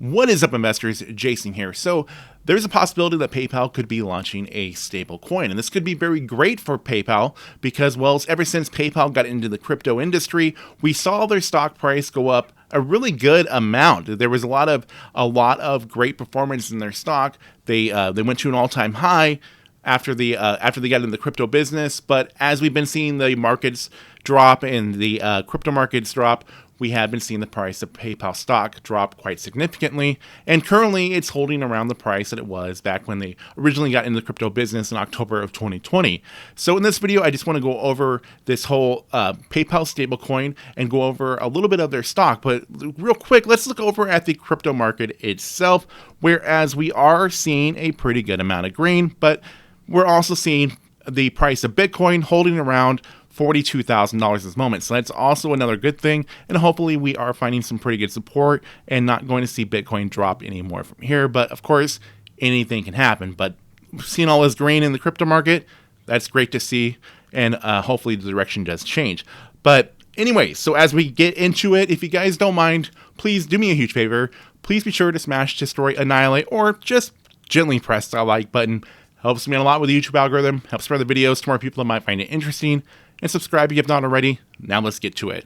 What is up, investors? Jason here. So there's a possibility that PayPal could be launching a stable coin, and this could be very great for PayPal because, well, ever since PayPal got into the crypto industry, we saw their stock price go up a really good amount. There was a lot of great performance in their stock. They went to an all-time high after they got into the crypto business. But as we've been seeing the markets drop and the crypto markets drop, we have been seeing the price of PayPal stock drop quite significantly, and currently it's holding around the price that it was back when they originally got into the crypto business in October of 2020. So in this video, I just want to go over this whole PayPal stablecoin and go over a little bit of their stock. But real quick, let's look over at the crypto market itself, whereas we are seeing a pretty good amount of green, but we're also seeing the price of Bitcoin holding around $42,000 at this moment. So that's also another good thing. And hopefully we are finding some pretty good support and not going to see Bitcoin drop anymore from here. But of course, anything can happen. But seeing all this green in the crypto market, that's great to see. And hopefully the direction does change. But anyway, so as we get into it, if you guys don't mind, please do me a huge favor. Please be sure to smash, destroy, annihilate, or just gently press the like button. Helps me a lot with the YouTube algorithm. Helps spread the videos to more people that might find it interesting. And subscribe if you have not already. Now let's get to it.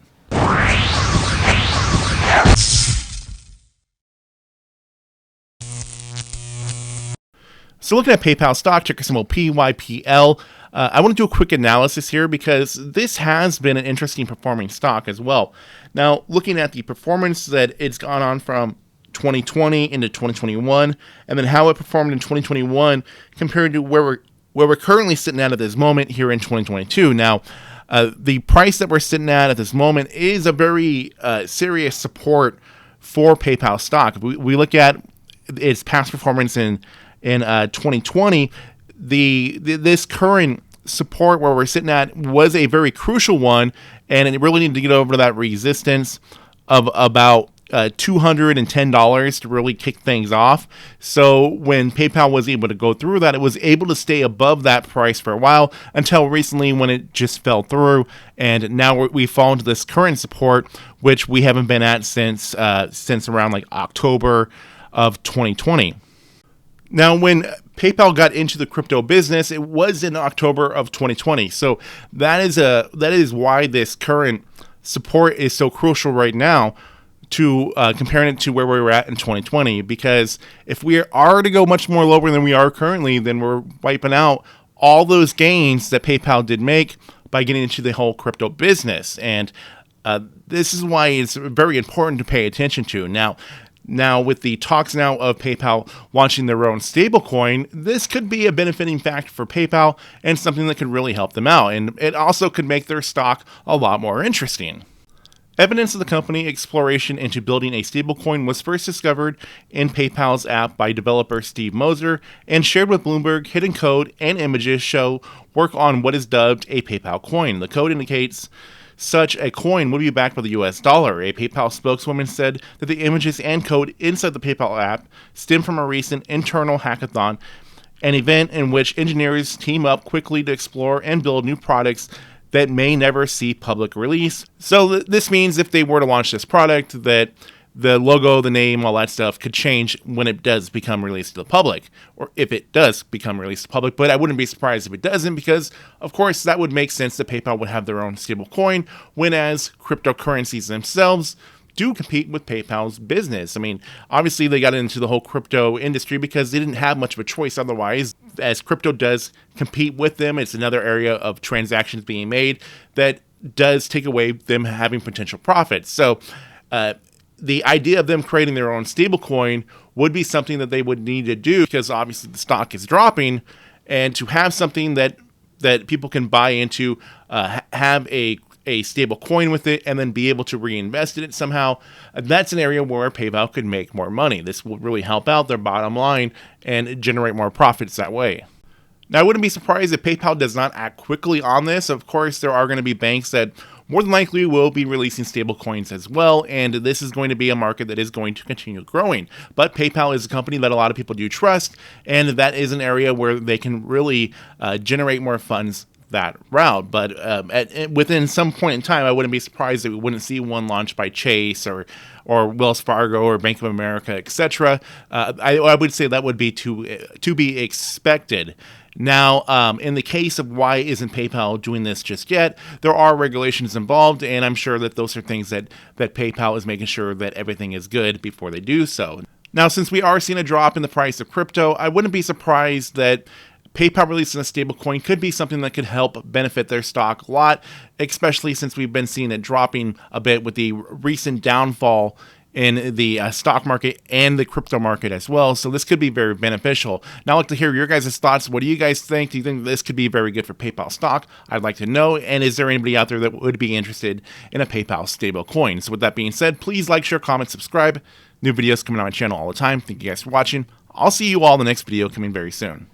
So looking at PayPal stock, ticker symbol PYPL, I want to do a quick analysis here because this has been an interesting performing stock as well. Now, looking at the performance that it's gone on from 2020 into 2021, and then how it performed in 2021 compared to where we're currently sitting at this moment here in 2022. Now, the price that we're sitting at this moment is a very serious support for PayPal stock. If we look at its past performance in 2020, this current support where we're sitting at was a very crucial one, and it really needed to get over to that resistance of about $210 to really kick things off. So when PayPal was able to go through that, it was able to stay above that price for a while until recently when it just fell through. And now we fall into this current support, which we haven't been at since around like October of 2020. Now, when PayPal got into the crypto business, it was in October of 2020. So that is why this current support is so crucial right now, to comparing it to where we were at in 2020, because if we are to go much more lower than we are currently, then we're wiping out all those gains that PayPal did make by getting into the whole crypto business. And this is why it's very important to pay attention to. Now with the talks now of PayPal launching their own stablecoin, this could be a benefiting factor for PayPal and something that could really help them out. And it also could make their stock a lot more interesting. Evidence of the company exploration into building a stablecoin was first discovered in PayPal's app by developer Steve Moser and shared with Bloomberg. Hidden code and images show work on what is dubbed a PayPal coin. The code indicates such a coin would be backed by the US dollar. A PayPal spokeswoman said that the images and code inside the PayPal app stem from a recent internal hackathon, an event in which engineers team up quickly to explore and build new products that may never see public release. So this means if they were to launch this product, that the logo, the name, all that stuff could change when it does become released to the public, or if it does become released to the public. But I wouldn't be surprised if it doesn't, because of course that would make sense that PayPal would have their own stable coin, whereas cryptocurrencies themselves do compete with PayPal's business. I mean, obviously they got into the whole crypto industry because they didn't have much of a choice otherwise. As crypto does compete with them, it's another area of transactions being made that does take away them having potential profits. So the idea of them creating their own stablecoin would be something that they would need to do, because obviously the stock is dropping, and to have something that people can buy into, have a stable coin with it, and then be able to reinvest in it somehow, that's an area where PayPal could make more money. This will really help out their bottom line and generate more profits that way. Now, I wouldn't be surprised if PayPal does not act quickly on this. Of course, there are going to be banks that more than likely will be releasing stable coins as well, and this is going to be a market that is going to continue growing. But PayPal is a company that a lot of people do trust, and that is an area where they can really generate more funds that route. But within some point in time, I wouldn't be surprised that we wouldn't see one launched by Chase or Wells Fargo or Bank of America, etc. I would say that would be to be expected. Now, in the case of why isn't PayPal doing this just yet, there are regulations involved, and I'm sure that those are things that PayPal is making sure that everything is good before they do so. Now, since we are seeing a drop in the price of crypto, I wouldn't be surprised that PayPal releasing a stablecoin could be something that could help benefit their stock a lot, especially since we've been seeing it dropping a bit with the recent downfall in the stock market and the crypto market as well. So this could be very beneficial. Now I'd like to hear your guys' thoughts. What do you guys think? Do you think this could be very good for PayPal stock? I'd like to know. And is there anybody out there that would be interested in a PayPal stablecoin? So with that being said, please like, share, comment, subscribe. New videos coming on my channel all the time. Thank you guys for watching. I'll see you all in the next video coming very soon.